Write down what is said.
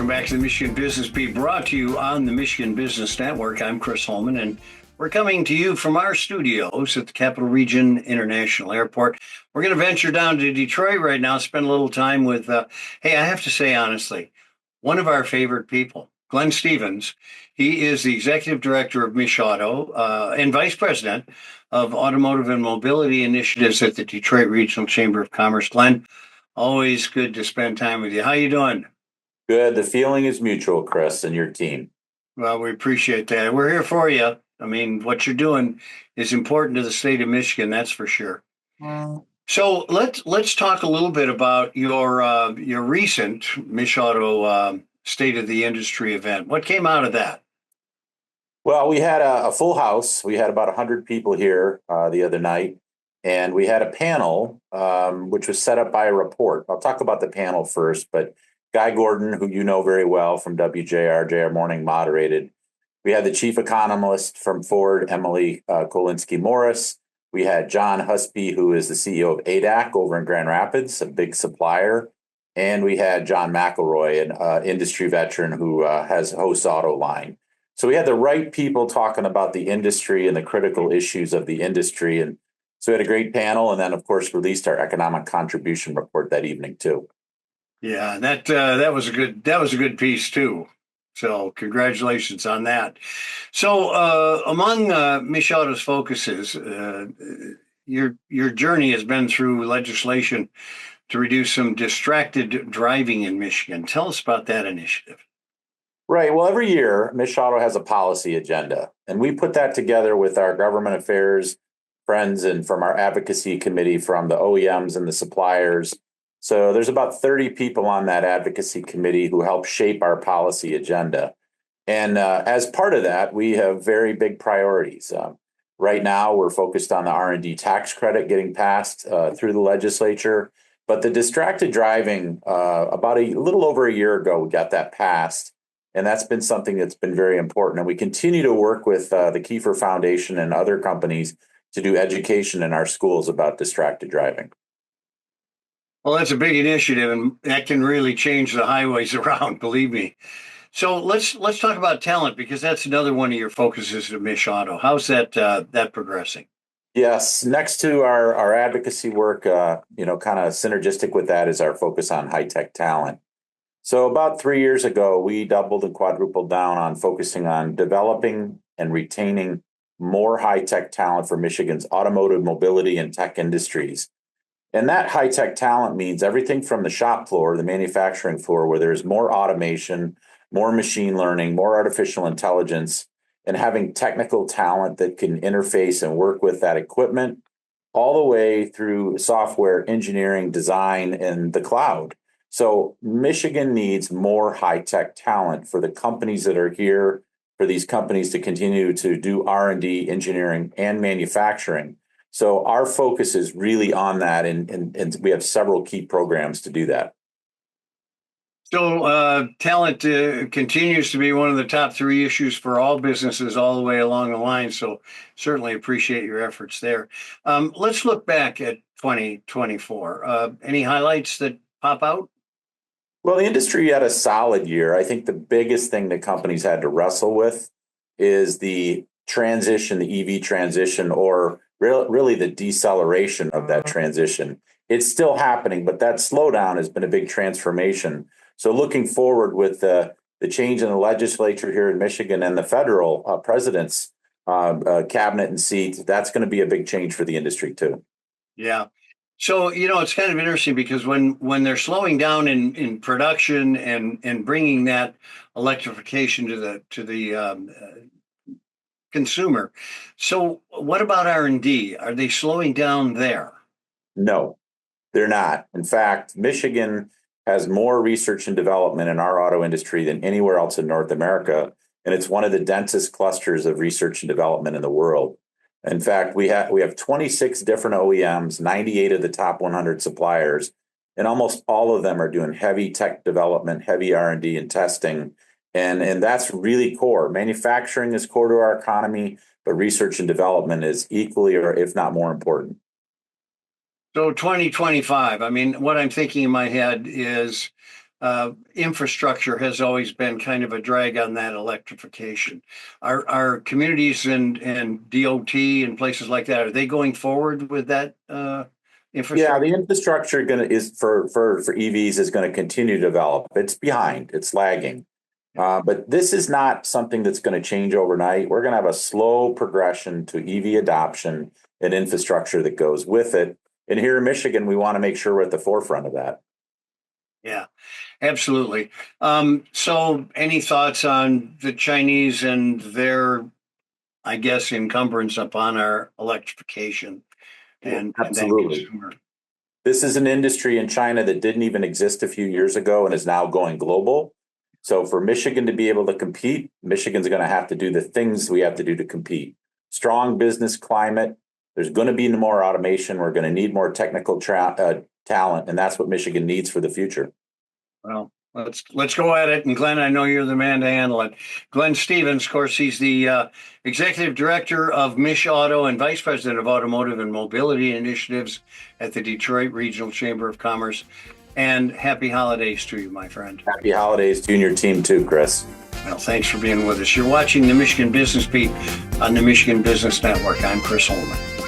Welcome back to the Michigan Business Beat, brought to you on the Michigan Business Network. I'm Chris Holman, and we're coming to you from our studios at the Capital Region International Airport. We're going to venture down to Detroit right now, spend a little time with, hey, I have to say honestly, one of our favorite people, Glenn Stevens. He is the Executive Director of MichAuto and Vice President of Automotive and Mobility Initiatives at the Detroit Regional Chamber of Commerce. Glenn, always good to spend time with you. How you doing? Good. The feeling is mutual, Chris, and your team. Well, we appreciate that. We're here for you. I mean, what you're doing is important to the state of Michigan, that's for sure. So let's talk a little bit about your recent MichAuto State of the Industry event. What came out of that? Well, we had a full house. We had about 100 people here the other night, and we had a panel, which was set up by a report. I'll talk about the panel first, but Guy Gordon, who you know very well from WJR, JR Morning, moderated. We had the chief economist from Ford, Emily Kolinsky Morris. We had John Husby, who is the CEO of ADAC over in Grand Rapids, a big supplier. And we had John McElroy, an industry veteran who has Host Auto Line. So we had the right people talking about the industry and the critical issues of the industry. And so we had a great panel, and then, of course, released our economic contribution report that evening, too. Yeah, that was a good piece too. So congratulations on that. So among MichAuto's focuses, your journey has been through legislation to reduce some distracted driving in Michigan. Tell us about that initiative. Right. Well, every year, MichAuto has a policy agenda, and we put that together with our government affairs friends and from our advocacy committee from the OEMs and the suppliers. So there's about 30 people on that advocacy committee who help shape our policy agenda. And as part of that, we have very big priorities. Right now, we're focused on the R&D tax credit getting passed through the legislature. But the distracted driving, about a little over a year ago, we got that passed. And that's been something that's been very important. And we continue to work with the Kiefer Foundation and other companies to do education in our schools about distracted driving. Well, that's a big initiative, and that can really change the highways around, believe me. So let's talk about talent, because that's another one of your focuses at MichAuto. How's that progressing? Yes, next to our advocacy work, kind of synergistic with that is our focus on high-tech talent. So about 3 years ago, we doubled and quadrupled down on focusing on developing and retaining more high-tech talent for Michigan's automotive, mobility, and tech industries. And that high-tech talent means everything from the shop floor, the manufacturing floor, where there's more automation, more machine learning, more artificial intelligence, and having technical talent that can interface and work with that equipment, all the way through software engineering, design, and the cloud. So Michigan needs more high-tech talent for the companies that are here, for these companies to continue to do R&D, engineering, and manufacturing. So our focus is really on that, and we have several key programs to do that. So talent continues to be one of the top three issues for all businesses all the way along the line. So certainly appreciate your efforts there. Let's look back at 2024. Any highlights that pop out? Well, the industry had a solid year. I think the biggest thing that companies had to wrestle with is the transition, the EV transition, or really the deceleration of that transition. It's still happening, but that slowdown has been a big transformation. So looking forward with the change in the legislature here in Michigan and the federal president's cabinet and seat, that's going to be a big change for the industry too. Yeah. So, it's kind of interesting because when they're slowing down in production and bringing that electrification to the consumer. So what about R&D? Are they slowing down there? No, they're not. In fact, Michigan has more research and development in our auto industry than anywhere else in North America. And it's one of the densest clusters of research and development in the world. In fact, we have 26 different OEMs, 98 of the top 100 suppliers, and almost all of them are doing heavy tech development, heavy R&D and testing. And that's really core. Manufacturing is core to our economy, but research and development is equally, or if not more important. So 2025, I mean, what I'm thinking in my head is infrastructure has always been kind of a drag on that electrification. Are communities and DOT and places like that, are they going forward with that Yeah, infrastructure? the infrastructure is for EVs is going to continue to develop. It's behind, it's lagging. But this is not something that's going to change overnight. We're going to have a slow progression to EV adoption and infrastructure that goes with it. And here in Michigan, we want to make sure we're at the forefront of that. Yeah, absolutely. So any thoughts on the Chinese and their, I guess, encumbrance upon our electrification and that Absolutely. consumer? This is an industry in China that didn't even exist a few years ago and is now going global. So for Michigan to be able to compete, Michigan's going to have to do the things we have to do to compete. Strong business climate. There's going to be more automation. We're going to need more technical talent, and that's what Michigan needs for the future. Well, let's go at it. And Glenn, I know you're the man to handle it. Glenn Stevens, of course, he's the executive director of MichAuto and vice president of Automotive and Mobility Initiatives at the Detroit Regional Chamber of Commerce. And happy holidays to you, my friend. Happy holidays to you and your team too, Chris. Well, thanks for being with us. You're watching the Michigan Business Beat on the Michigan Business Network. I'm Chris Holman.